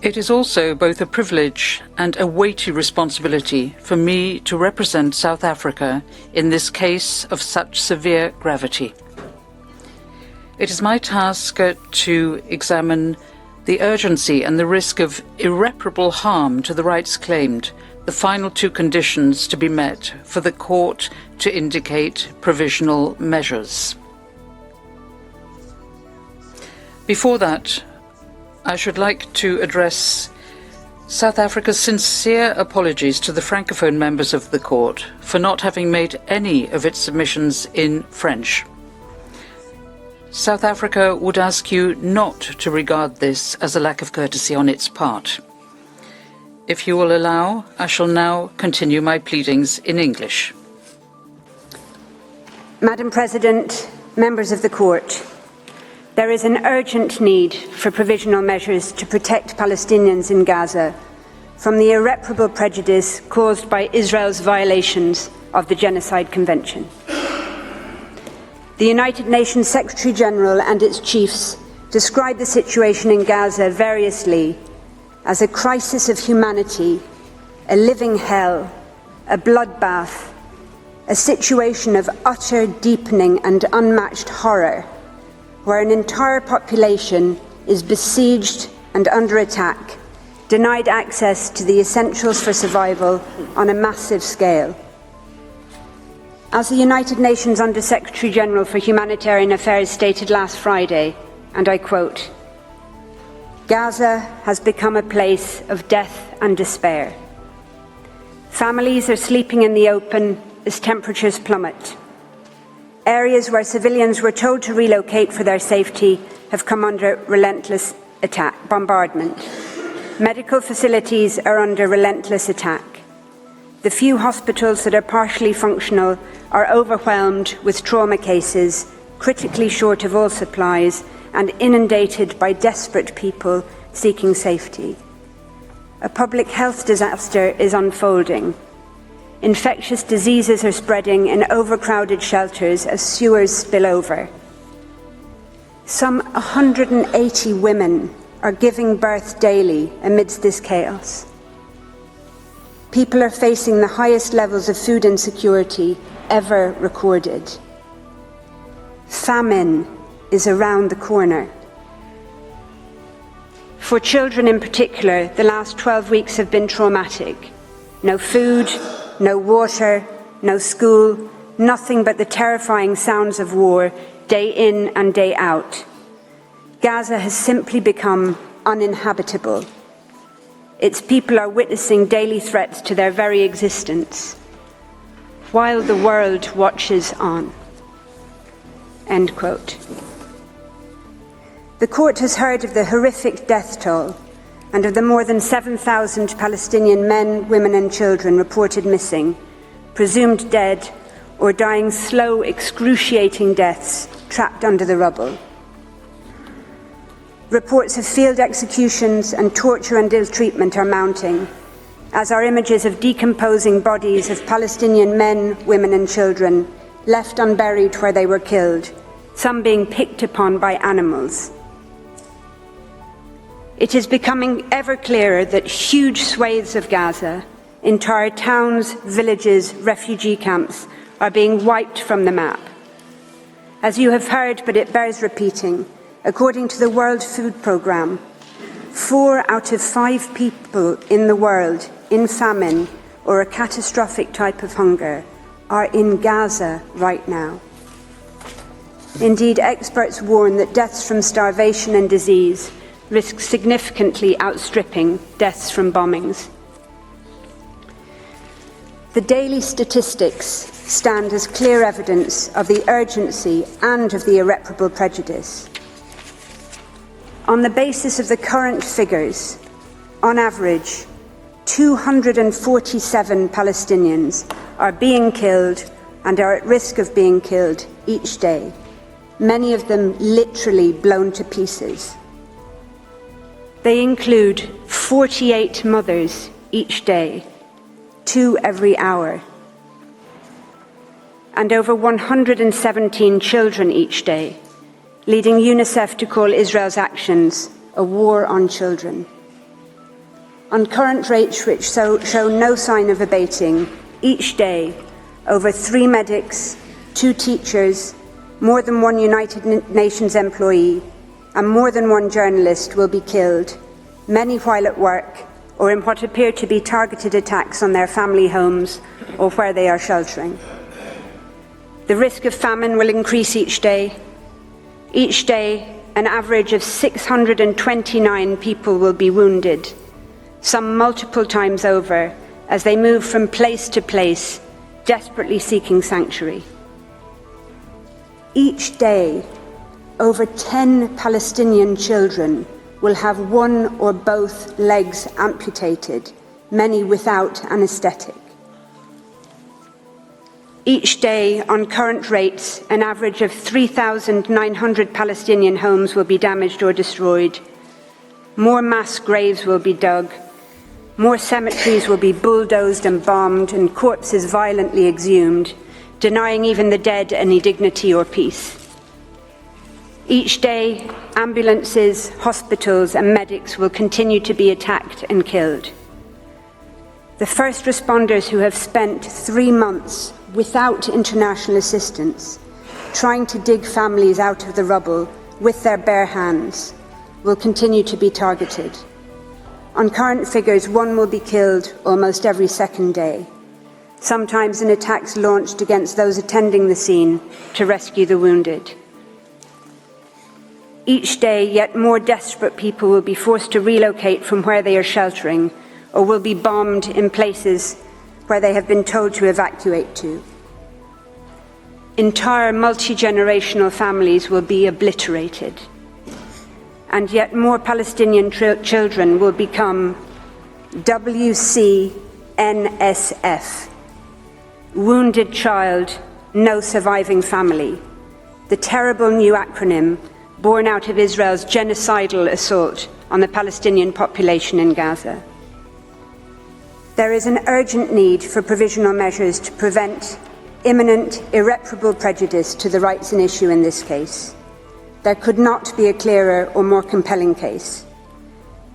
It is also both a privilege and a weighty responsibility for me to represent South Africa in this case of such severe gravity. It is my task to examine the urgency and the risk of irreparable harm to the rights claimed, the final two conditions to be met for the court to indicate provisional measures. Before that, I should like to address South Africa's sincere apologies to the Francophone members of the court for not having made any of its submissions in French. South Africa would ask you not to regard this as a lack of courtesy on its part. If you will allow, I shall now continue my pleadings in English. Madam President, members of the court, there is an urgent need for provisional measures to protect Palestinians in Gaza from the irreparable prejudice caused by Israel's violations of the Genocide Convention. The United Nations Secretary-General and its chiefs describe the situation in Gaza variously as a crisis of humanity, a living hell, a bloodbath, a situation of utter deepening and unmatched horror, where an entire population is besieged and under attack, denied access to the essentials for survival on a massive scale. As the United Nations Under-Secretary-General for Humanitarian Affairs stated last Friday, and I quote, "Gaza has become a place of death and despair. Families are sleeping in the open as temperatures plummet. Areas where civilians were told to relocate for their safety have come under relentless bombardment. Medical facilities are under relentless attack. The few hospitals that are partially functional are overwhelmed with trauma cases, critically short of all supplies, and inundated by desperate people seeking safety. A public health disaster is unfolding. Infectious diseases are spreading in overcrowded shelters as sewers spill over. Some 180 women are giving birth daily amidst this chaos. People are facing the highest levels of food insecurity ever recorded. Famine is around the corner. For children in particular, the last 12 weeks have been traumatic. No food, no water, no school, nothing but the terrifying sounds of war, day in and day out. Gaza has simply become uninhabitable. Its people are witnessing daily threats to their very existence, while the world watches on." End quote. The court has heard of the horrific death toll and of the more than 7,000 Palestinian men, women and children reported missing, presumed dead, or dying slow, excruciating deaths trapped under the rubble. Reports of field executions and torture and ill-treatment are mounting, as are images of decomposing bodies of Palestinian men, women and children left unburied where they were killed, some being picked upon by animals. It is becoming ever clearer that huge swathes of Gaza, entire towns, villages, refugee camps, are being wiped from the map. As you have heard, but it bears repeating, according to the World Food Programme, 4 out of 5 people in the world in famine or a catastrophic type of hunger are in Gaza right now. Indeed, experts warn that deaths from starvation and disease risk significantly outstripping deaths from bombings. The daily statistics stand as clear evidence of the urgency and of the irreparable prejudice. On the basis of the current figures, on average, 247 Palestinians are being killed and are at risk of being killed each day, many of them literally blown to pieces. They include 48 mothers each day, 2 every hour, and over 117 children each day, leading UNICEF to call Israel's actions a war on children. On current rates which show no sign of abating, each day, over 3 medics, 2 teachers, more than 1 United Nations employee, and more than 1 journalist will be killed, many while at work or in what appear to be targeted attacks on their family homes or where they are sheltering. The risk of famine will increase each day. Each day, an average of 629 people will be wounded, some multiple times over, as they move from place to place, desperately seeking sanctuary. Each day, over 10 Palestinian children will have 1 or both legs amputated, many without anaesthetic. Each day, on current rates, an average of 3,900 Palestinian homes will be damaged or destroyed. More mass graves will be dug. More cemeteries will be bulldozed and bombed and corpses violently exhumed, denying even the dead any dignity or peace. Each day, ambulances, hospitals and medics will continue to be attacked and killed. The first responders who have spent 3 months without international assistance, trying to dig families out of the rubble with their bare hands, will continue to be targeted. On current figures, 1 will be killed almost every second day, sometimes in attacks launched against those attending the scene to rescue the wounded. Each day, yet more desperate people will be forced to relocate from where they are sheltering or will be bombed in places where they have been told to evacuate to. Entire multi-generational families will be obliterated, and yet more Palestinian children will become WCNSF, Wounded Child, No Surviving Family, the terrible new acronym born out of Israel's genocidal assault on the Palestinian population in Gaza. There is an urgent need for provisional measures to prevent imminent, irreparable prejudice to the rights in issue in this case. There could not be a clearer or more compelling case.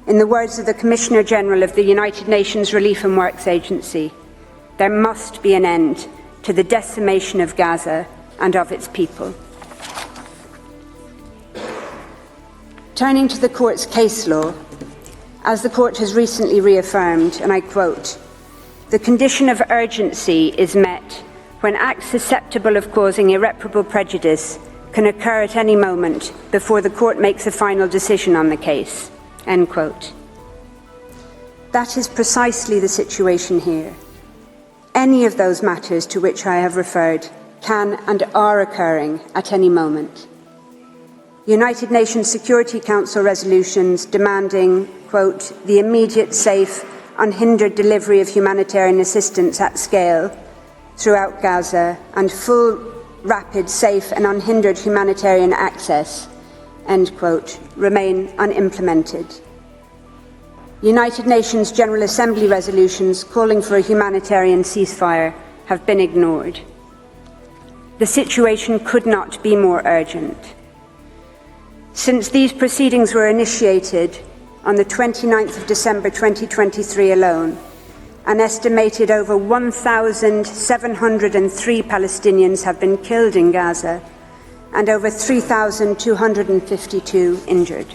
In the words of the Commissioner General of the United Nations Relief and Works Agency, there must be an end to the decimation of Gaza and of its people. Turning to the Court's case law, as the Court has recently reaffirmed, and I quote, "The condition of urgency is met when acts susceptible of causing irreparable prejudice can occur at any moment before the Court makes a final decision on the case." End quote. That is precisely the situation here. Any of those matters to which I have referred can and are occurring at any moment. United Nations Security Council resolutions demanding, quote, "the immediate, safe, unhindered delivery of humanitarian assistance at scale throughout Gaza and full, rapid, safe and unhindered humanitarian access," end quote, remain unimplemented. United Nations General Assembly resolutions calling for a humanitarian ceasefire have been ignored. The situation could not be more urgent. Since these proceedings were initiated on the 29th of December 2023 alone, an estimated over 1,703 Palestinians have been killed in Gaza and over 3,252 injured.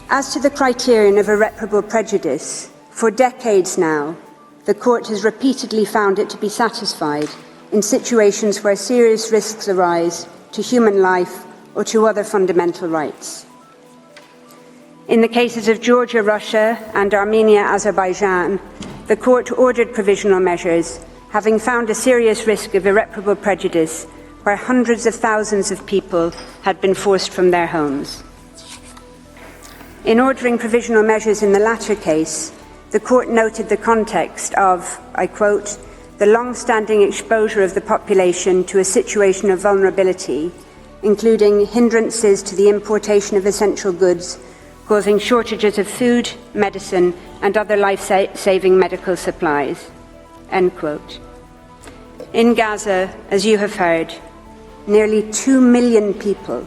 As to the criterion of irreparable prejudice, for decades now, the Court has repeatedly found it to be satisfied in situations where serious risks arise to human life or to other fundamental rights. In the cases of Georgia, Russia, and Armenia, Azerbaijan, the Court ordered provisional measures, having found a serious risk of irreparable prejudice where hundreds of thousands of people had been forced from their homes. In ordering provisional measures in the latter case, the Court noted the context of, I quote, "the long-standing exposure of the population to a situation of vulnerability, including hindrances to the importation of essential goods, causing shortages of food, medicine, and other life-saving medical supplies," end quote. In Gaza, as you have heard, nearly 2 million people,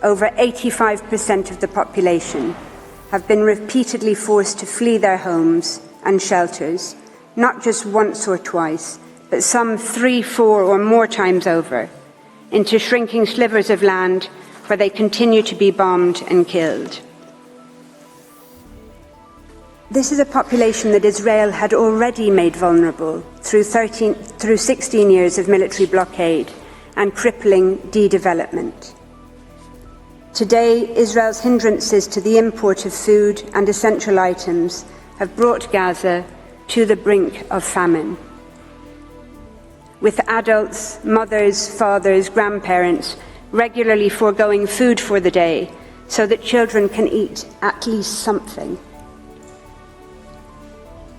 over 85% of the population have been repeatedly forced to flee their homes and shelters, not just once or twice, but some 3, 4 or more times over, into shrinking slivers of land where they continue to be bombed and killed. This is a population that Israel had already made vulnerable through 16 years of military blockade and crippling de-development. Today, Israel's hindrances to the import of food and essential items have brought Gaza to the brink of famine, with adults, mothers, fathers, grandparents regularly foregoing food for the day so that children can eat at least something.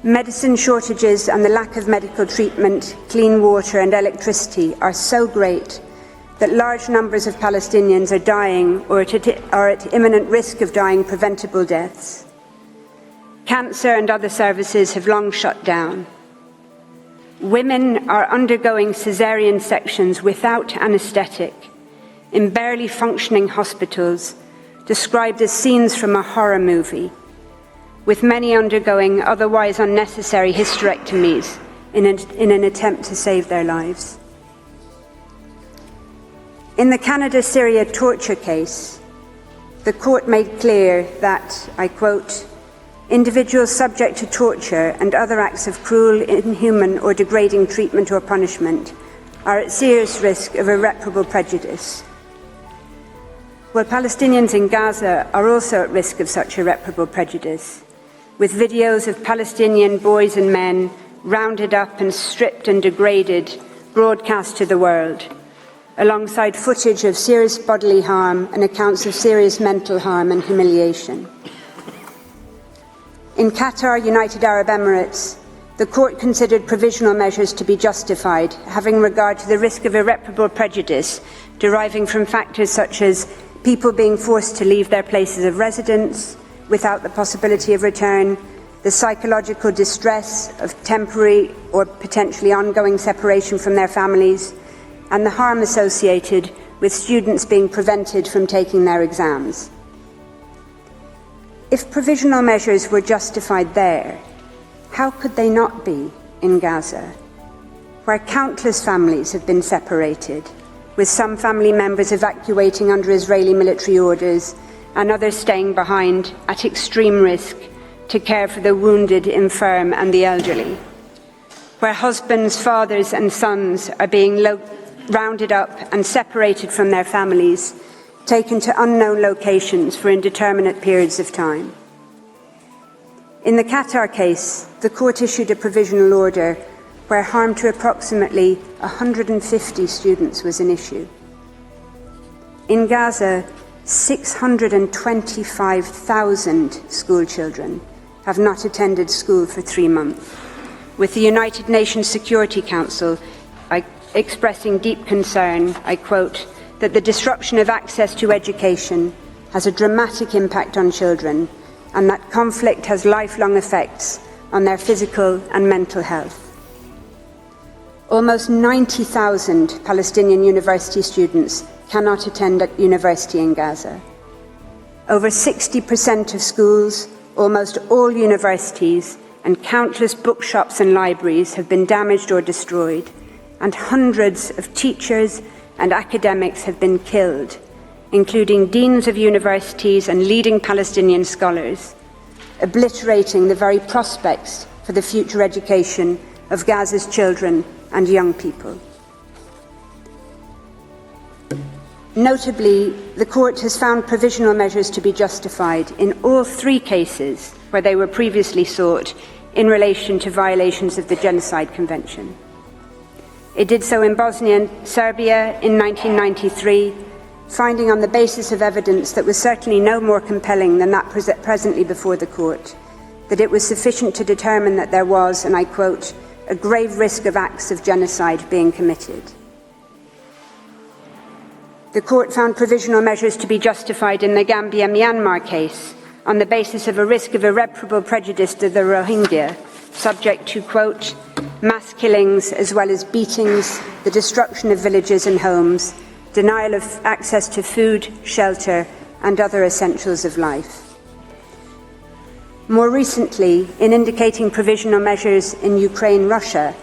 Medicine shortages and the lack of medical treatment, clean water and electricity are so great that large numbers of Palestinians are dying or are at imminent risk of dying preventable deaths. Cancer and other services have long shut down. Women are undergoing caesarean sections without anaesthetic in barely functioning hospitals, described as scenes from a horror movie, with many undergoing otherwise unnecessary hysterectomies in an attempt to save their lives. In the Canada-Syria torture case, the court made clear that, I quote, individuals subject to torture and other acts of cruel, inhuman or degrading treatment or punishment are at serious risk of irreparable prejudice. Well, Palestinians in Gaza are also at risk of such irreparable prejudice, with videos of Palestinian boys and men rounded up and stripped and degraded broadcast to the world, alongside footage of serious bodily harm and accounts of serious mental harm and humiliation. In Qatar, United Arab Emirates, the court considered provisional measures to be justified, having regard to the risk of irreparable prejudice deriving from factors such as people being forced to leave their places of residence without the possibility of return, the psychological distress of temporary or potentially ongoing separation from their families, and the harm associated with students being prevented from taking their exams. If provisional measures were justified there, how could they not be in Gaza, where countless families have been separated, with some family members evacuating under Israeli military orders and others staying behind at extreme risk to care for the wounded, infirm and the elderly, where husbands, fathers and sons are being rounded up and separated from their families, taken to unknown locations for indeterminate periods of time. In the Qatar case, the court issued a provisional order where harm to approximately 150 students was an issue. In Gaza, 625,000 school children have not attended school for 3 months, with the United Nations Security Council expressing deep concern, I quote, that the disruption of access to education has a dramatic impact on children and that conflict has lifelong effects on their physical and mental health. Almost 90,000 Palestinian university students cannot attend at university in Gaza. Over 60% of schools, almost all universities, and countless bookshops and libraries have been damaged or destroyed, and hundreds of teachers and academics have been killed, including deans of universities and leading Palestinian scholars, obliterating the very prospects for the future education of Gaza's children and young people. Notably, the court has found provisional measures to be justified in all 3 cases where they were previously sought in relation to violations of the Genocide Convention. It did so in Bosnia and Serbia in 1993, finding on the basis of evidence that was certainly no more compelling than that presently before the court, that it was sufficient to determine that there was, and I quote, a grave risk of acts of genocide being committed. The court found provisional measures to be justified in the Gambia-Myanmar case on the basis of a risk of irreparable prejudice to the Rohingya, subject to, quote, mass killings as well as beatings, the destruction of villages and homes, denial of access to food, shelter, and other essentials of life. More recently, in indicating provisional measures in Ukraine, Russia,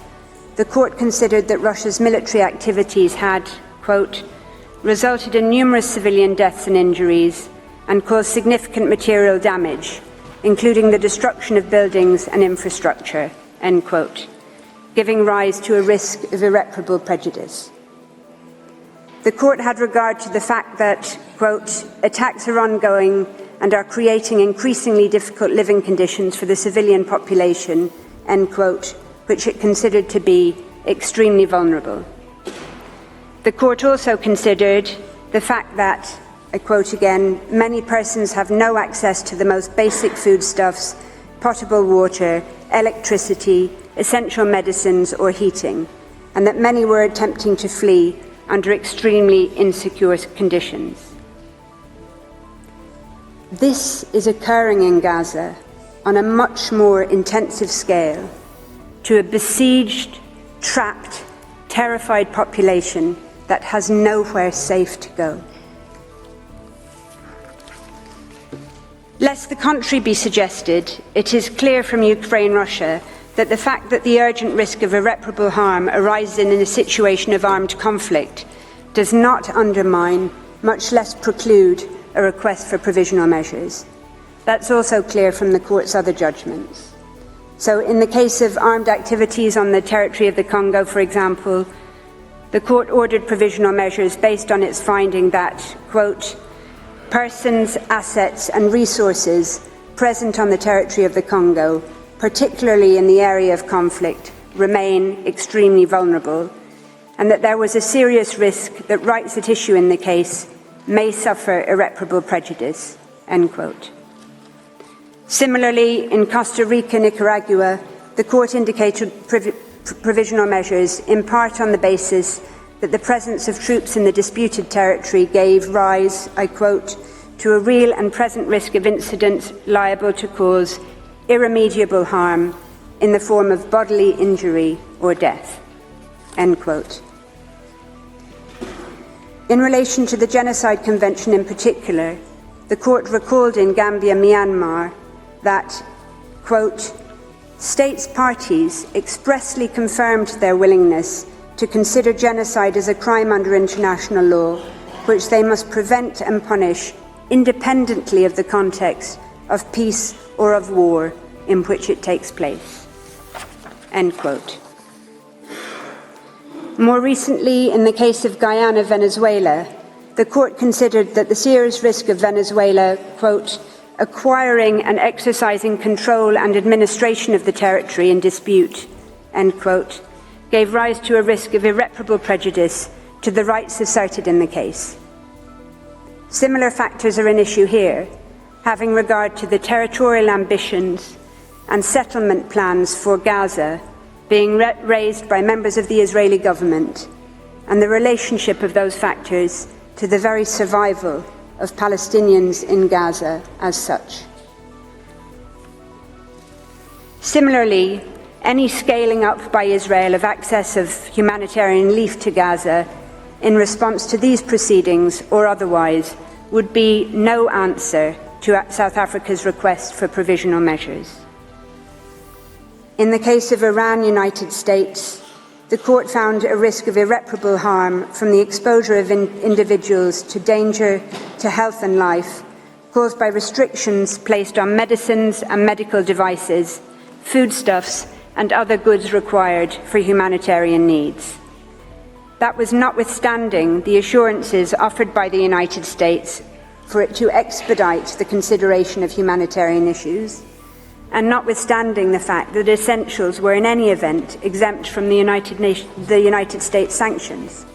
the court considered that Russia's military activities had, quote, resulted in numerous civilian deaths and injuries and caused significant material damage, including the destruction of buildings and infrastructure, end quote, giving rise to a risk of irreparable prejudice. The court had regard to the fact that, quote, attacks are ongoing and are creating increasingly difficult living conditions for the civilian population, end quote, which it considered to be extremely vulnerable. The court also considered the fact that, I quote again, many persons have no access to the most basic foodstuffs, potable water, electricity, essential medicines or heating, and that many were attempting to flee under extremely insecure conditions. This is occurring in Gaza on a much more intensive scale to a besieged, trapped, terrified population that has nowhere safe to go. Lest the contrary be suggested, it is clear from Ukraine, Russia, that the fact that the urgent risk of irreparable harm arises in a situation of armed conflict does not undermine, much less preclude, a request for provisional measures. That's also clear from the court's other judgments. So in the case of armed activities on the territory of the Congo, for example, the court ordered provisional measures based on its finding that, quote, persons, assets and resources present on the territory of the Congo, particularly in the area of conflict, remain extremely vulnerable, and that there was a serious risk that rights at issue in the case may suffer irreparable prejudice, end quote. Similarly, in Costa Rica, Nicaragua, the court indicated provisional measures in part on the basis that the presence of troops in the disputed territory gave rise, I quote, to a real and present risk of incidents liable to cause irremediable harm in the form of bodily injury or death, end quote. In relation to the Genocide Convention in particular, the court recalled in Gambia, Myanmar, that, quote, states parties expressly confirmed their willingness to consider genocide as a crime under international law, which they must prevent and punish independently of the context of peace or of war in which it takes place, end quote. More recently, in the case of Guyana, Venezuela, the court considered that the serious risk of Venezuela, quote, acquiring and exercising control and administration of the territory in dispute, end quote, gave rise to a risk of irreparable prejudice to the rights asserted in the case. Similar factors are an issue here, having regard to the territorial ambitions and settlement plans for Gaza being raised by members of the Israeli government, and the relationship of those factors to the very survival of Palestinians in Gaza as such. Similarly, any scaling up by Israel of access of humanitarian relief to Gaza in response to these proceedings or otherwise would be no answer to South Africa's request for provisional measures. In the case of Iran, United States, the court found a risk of irreparable harm from the exposure of individuals to danger to health and life caused by restrictions placed on medicines and medical devices, foodstuffs, and other goods required for humanitarian needs. That was notwithstanding the assurances offered by the United States for it to expedite the consideration of humanitarian issues, and notwithstanding the fact that essentials were in any event exempt from the United States sanctions.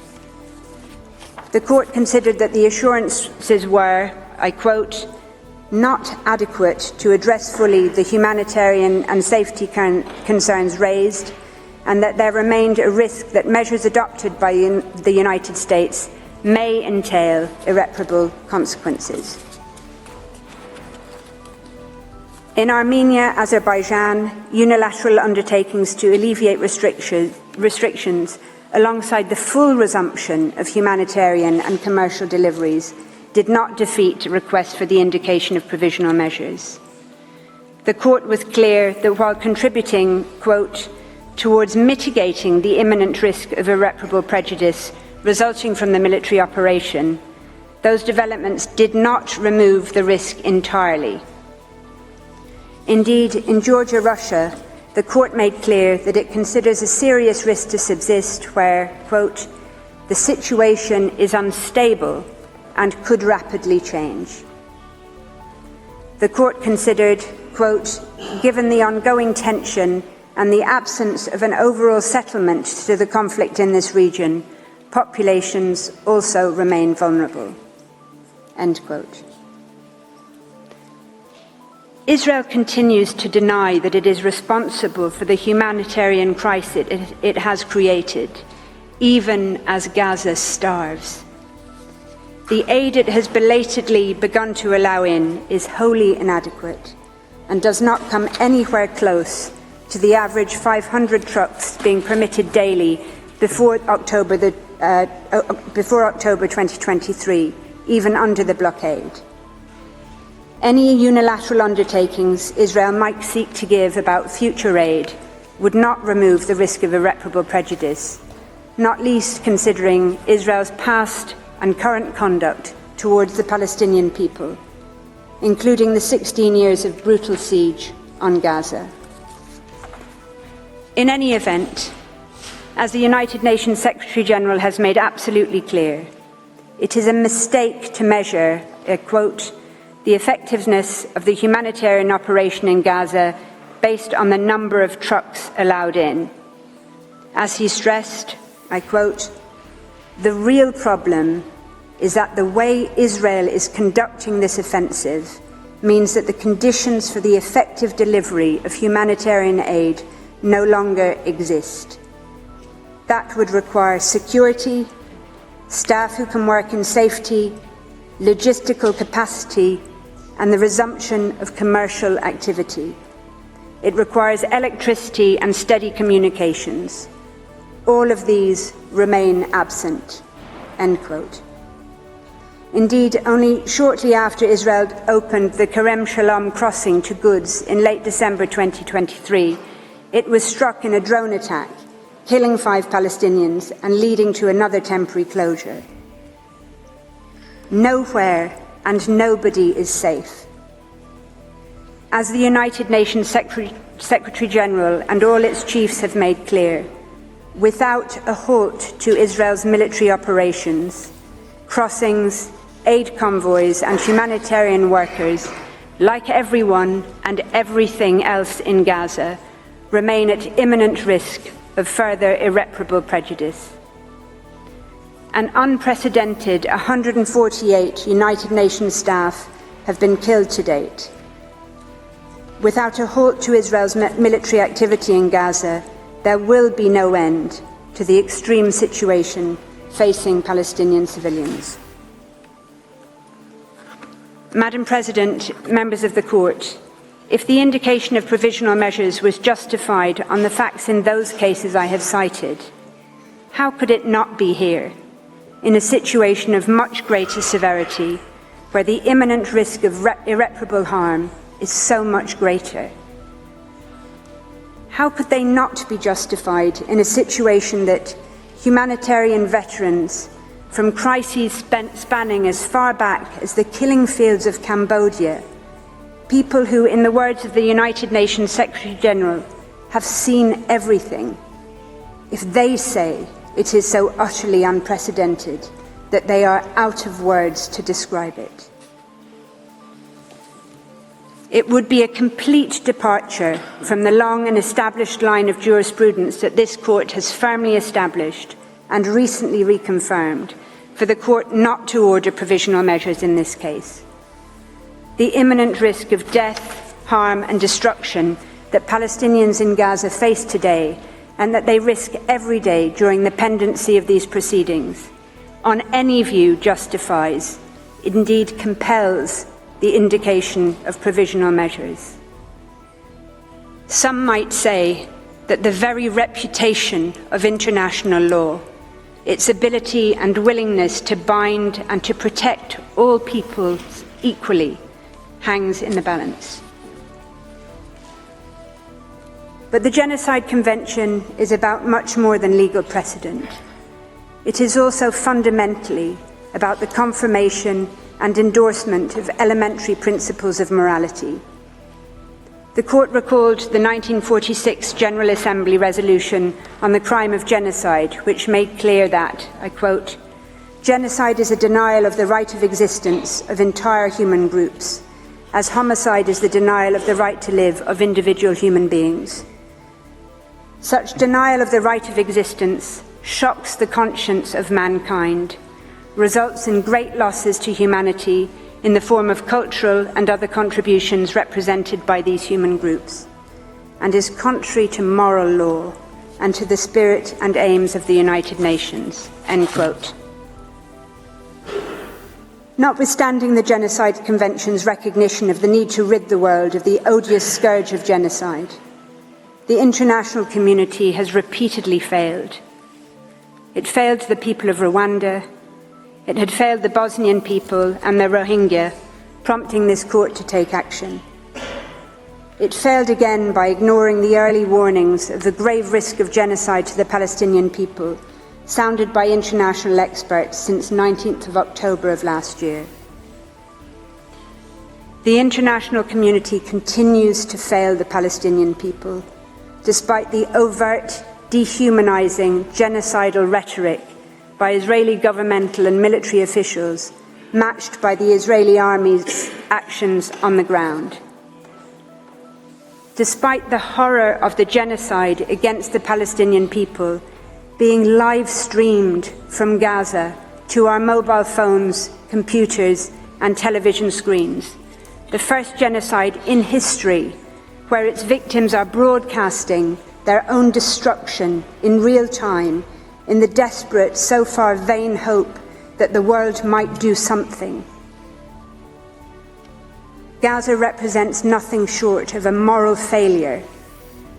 The court considered that the assurances were, I quote, not adequate to address fully the humanitarian and safety concerns raised, and that there remained a risk that measures adopted by the United States may entail irreparable consequences. In Armenia, Azerbaijan, unilateral undertakings to alleviate restrictions alongside the full resumption of humanitarian and commercial deliveries, did not defeat a request for the indication of provisional measures. The court was clear that while contributing, quote, towards mitigating the imminent risk of irreparable prejudice resulting from the military operation, those developments did not remove the risk entirely. Indeed, in Georgia, Russia, the court made clear that it considers a serious risk to subsist where, quote, the situation is unstable and could rapidly change. The court considered, quote, given the ongoing tension and the absence of an overall settlement to the conflict in this region, populations also remain vulnerable, end quote. Israel continues to deny that it is responsible for the humanitarian crisis it has created, even as Gaza starves. The aid it has belatedly begun to allow in is wholly inadequate and does not come anywhere close to the average 500 trucks being permitted daily before October 2023, even under the blockade. Any unilateral undertakings Israel might seek to give about future aid would not remove the risk of irreparable prejudice, not least considering Israel's past and current conduct towards the Palestinian people, including the 16 years of brutal siege on Gaza. In any event, as the United Nations Secretary-General has made absolutely clear, it is a mistake to measure, quote, the effectiveness of the humanitarian operation in Gaza based on the number of trucks allowed in. As he stressed, I quote, the real problem is that the way Israel is conducting this offensive means that the conditions for the effective delivery of humanitarian aid no longer exist. That would require security, staff who can work in safety, logistical capacity, and the resumption of commercial activity. It requires electricity and steady communications. All of these remain absent, end quote. Indeed, only shortly after Israel opened the Kerem Shalom crossing to goods in late December 2023, it was struck in a drone attack, killing 5 Palestinians and leading to another temporary closure. Nowhere and nobody is safe. As the United Nations Secretary-General and all its chiefs have made clear, without a halt to Israel's military operations, crossings, aid convoys and humanitarian workers, like everyone and everything else in Gaza, remain at imminent risk of further irreparable prejudice. An unprecedented 148 United Nations staff have been killed to date. Without a halt to Israel's military activity in Gaza, there will be no end to the extreme situation facing Palestinian civilians. Madam President, members of the Court, if the indication of provisional measures was justified on the facts in those cases I have cited, how could it not be here, in a situation of much greater severity, where the imminent risk of irreparable harm is so much greater? How could they not be justified in a situation that humanitarian veterans from crises spanning as far back as the killing fields of Cambodia, people who, in the words of the United Nations Secretary-General, have seen everything, if they say it is so utterly unprecedented that they are out of words to describe it? It would be a complete departure from the long and established line of jurisprudence that this court has firmly established and recently reconfirmed for the court not to order provisional measures in this case. The imminent risk of death, harm and destruction that Palestinians in Gaza face today and that they risk every day during the pendency of these proceedings, on any view justifies, indeed compels, the indication of provisional measures. Some might say that the very reputation of international law, its ability and willingness to bind and to protect all peoples equally, hangs in the balance. But the Genocide Convention is about much more than legal precedent. It is also fundamentally about the confirmation and endorsement of elementary principles of morality. The Court recalled the 1946 General Assembly resolution on the crime of genocide, which made clear that, I quote, "Genocide is a denial of the right of existence of entire human groups, as homicide is the denial of the right to live of individual human beings. Such denial of the right of existence shocks the conscience of mankind, results in great losses to humanity in the form of cultural and other contributions represented by these human groups, and is contrary to moral law and to the spirit and aims of the United Nations." End quote. Notwithstanding the Genocide Convention's recognition of the need to rid the world of the odious scourge of genocide, the international community has repeatedly failed. It failed the people of Rwanda. It had failed the Bosnian people and the Rohingya, prompting this court to take action. It failed again by ignoring the early warnings of the grave risk of genocide to the Palestinian people, sounded by international experts since 19th of October of last year. The international community continues to fail the Palestinian people, despite the overt, dehumanizing, genocidal rhetoric by Israeli governmental and military officials, matched by the Israeli army's actions on the ground. Despite the horror of the genocide against the Palestinian people being live-streamed from Gaza to our mobile phones, computers, and television screens, the first genocide in history where its victims are broadcasting their own destruction in real time in the desperate, so far vain hope that the world might do something. Gaza represents nothing short of a moral failure,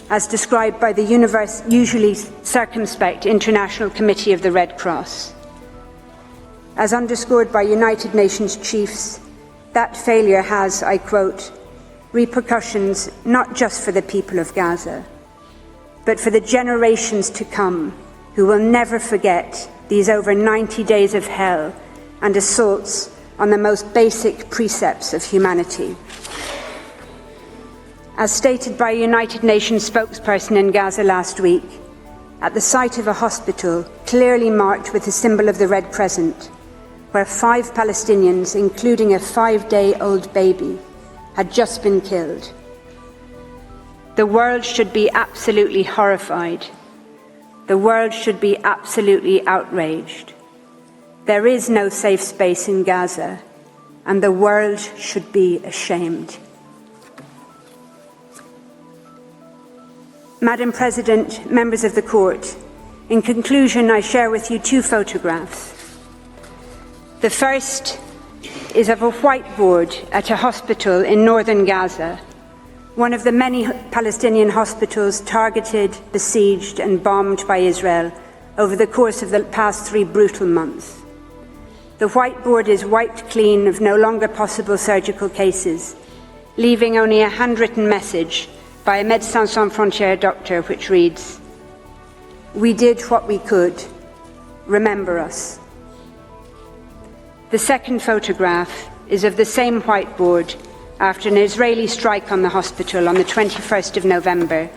as described by the usually circumspect International Committee of the Red Cross. As underscored by United Nations chiefs, that failure has, I quote, repercussions not just for the people of Gaza, but for the generations to come, who will never forget these over 90 days of hell and assaults on the most basic precepts of humanity. As stated by a United Nations spokesperson in Gaza last week, at the site of a hospital clearly marked with the symbol of the Red Crescent, where 5 Palestinians, including a 5-day-old baby, had just been killed. The world should be absolutely horrified. The world should be absolutely outraged. There is no safe space in Gaza, and the world should be ashamed. Madam President, members of the Court, in conclusion, I share with you 2 photographs. The first is of a whiteboard at a hospital in northern Gaza, one of the many Palestinian hospitals targeted, besieged and bombed by Israel over the course of the past 3 brutal months. The whiteboard is wiped clean of no longer possible surgical cases, leaving only a handwritten message by a Médecins Sans Frontières doctor which reads, "We did what we could. Remember us." The second photograph is of the same whiteboard after an Israeli strike on the hospital on the 21st of November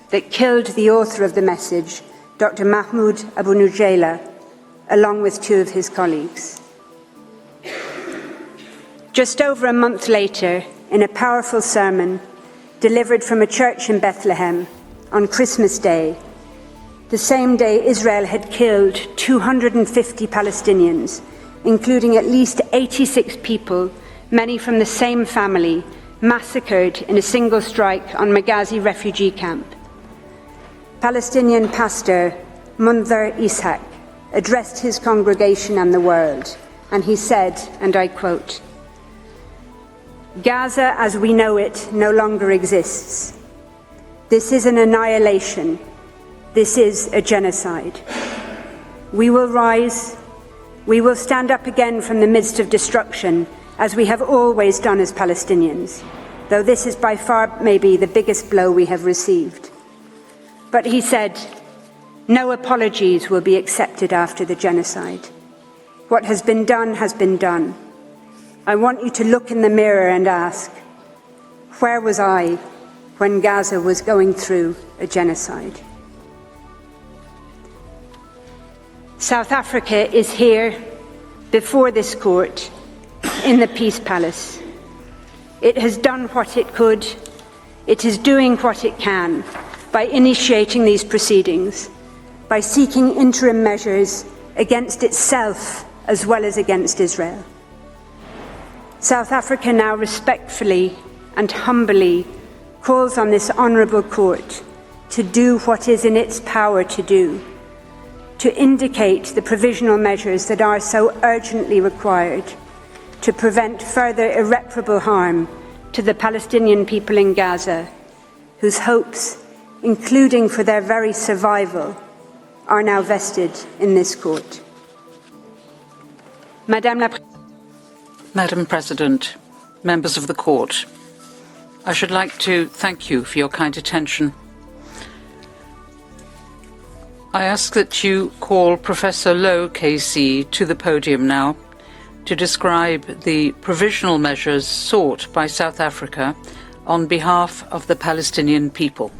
that killed the author of the message, Dr. Mahmoud Abu Nujayla, along with 2 of his colleagues. Just over a month later, in a powerful sermon delivered from a church in Bethlehem on Christmas Day, the same day Israel had killed 250 Palestinians, including at least 86 people, many from the same family, massacred in a single strike on Maghazi refugee camp. Palestinian pastor Mundhir Ishaq addressed his congregation and the world, and he said, and I quote, "Gaza as we know it no longer exists. This is an annihilation This is a genocide. We will rise. We will stand up again from the midst of destruction, as we have always done as Palestinians, though this is by far maybe the biggest blow we have received. But he said, no apologies will be accepted after the genocide. What has been done has been done. I want you to look in the mirror and ask, where was I when Gaza was going through a genocide? South Africa is here before this court in the Peace Palace. It has done what it could. It is doing what it can by initiating these proceedings, by seeking interim measures against itself as well as against Israel. South Africa now respectfully and humbly calls on this honourable court to do what is in its power to do, to indicate the provisional measures that are so urgently required to prevent further irreparable harm to the Palestinian people in Gaza, whose hopes, including for their very survival, are now vested in this court. Madam President, members of the court, I should like to thank you for your kind attention. I ask that you call Professor Lowe KC to the podium now to describe the provisional measures sought by South Africa on behalf of the Palestinian people.